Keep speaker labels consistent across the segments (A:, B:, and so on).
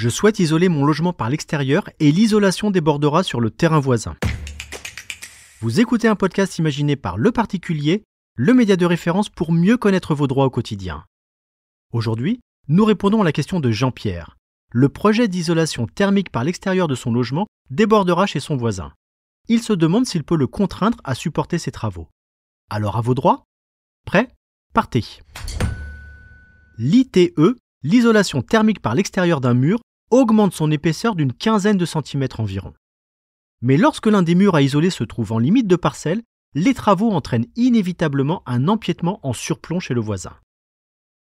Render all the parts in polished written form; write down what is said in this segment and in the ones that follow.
A: Je souhaite isoler mon logement par l'extérieur et l'isolation débordera sur le terrain voisin. Vous écoutez un podcast imaginé par Le Particulier, le média de référence pour mieux connaître vos droits au quotidien. Aujourd'hui, nous répondons à la question de Jean-Pierre. Le projet d'isolation thermique par l'extérieur de son logement débordera chez son voisin. Il se demande s'il peut le contraindre à supporter ses travaux. Alors à vos droits? Prêt? Partez! L'ITE, l'isolation thermique par l'extérieur d'un mur, augmente son épaisseur d'une quinzaine de centimètres environ. Mais lorsque l'un des murs à isoler se trouve en limite de parcelle, les travaux entraînent inévitablement un empiètement en surplomb chez le voisin.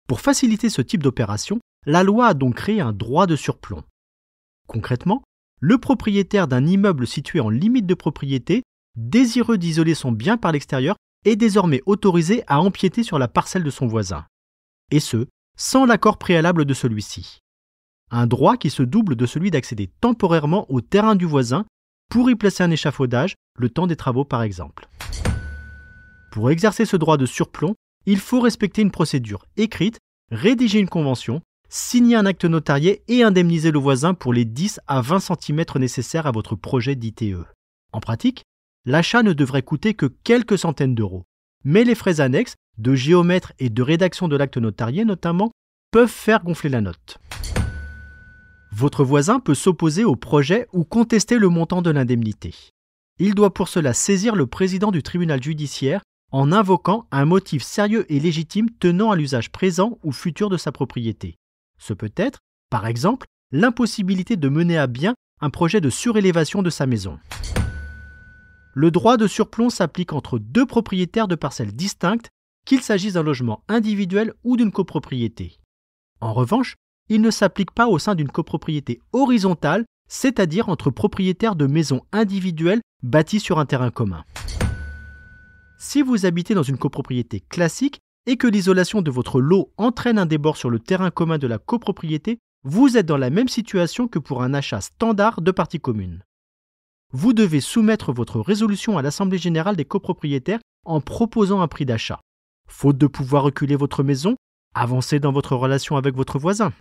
A: Pour faciliter ce type d'opération, la loi a donc créé un droit de surplomb. Concrètement, le propriétaire d'un immeuble situé en limite de propriété, désireux d'isoler son bien par l'extérieur, est désormais autorisé à empiéter sur la parcelle de son voisin. Et ce, sans l'accord préalable de celui-ci. Un droit qui se double de celui d'accéder temporairement au terrain du voisin pour y placer un échafaudage, le temps des travaux par exemple. Pour exercer ce droit de surplomb, il faut respecter une procédure écrite, rédiger une convention, signer un acte notarié et indemniser le voisin pour les 10 à 20 cm nécessaires à votre projet d'ITE. En pratique, l'achat ne devrait coûter que quelques centaines d'euros. Mais les frais annexes, de géomètre et de rédaction de l'acte notarié notamment, peuvent faire gonfler la note. Votre voisin peut s'opposer au projet ou contester le montant de l'indemnité. Il doit pour cela saisir le président du tribunal judiciaire en invoquant un motif sérieux et légitime tenant à l'usage présent ou futur de sa propriété. Ce peut être, par exemple, l'impossibilité de mener à bien un projet de surélévation de sa maison. Le droit de surplomb s'applique entre deux propriétaires de parcelles distinctes, qu'il s'agisse d'un logement individuel ou d'une copropriété. En revanche, il ne s'applique pas au sein d'une copropriété horizontale, c'est-à-dire entre propriétaires de maisons individuelles bâties sur un terrain commun. Si vous habitez dans une copropriété classique et que l'isolation de votre lot entraîne un débord sur le terrain commun de la copropriété, vous êtes dans la même situation que pour un achat standard de partie commune. Vous devez soumettre votre résolution à l'Assemblée générale des copropriétaires en proposant un prix d'achat. Faute de pouvoir reculer votre maison, avancez dans votre relation avec votre voisin.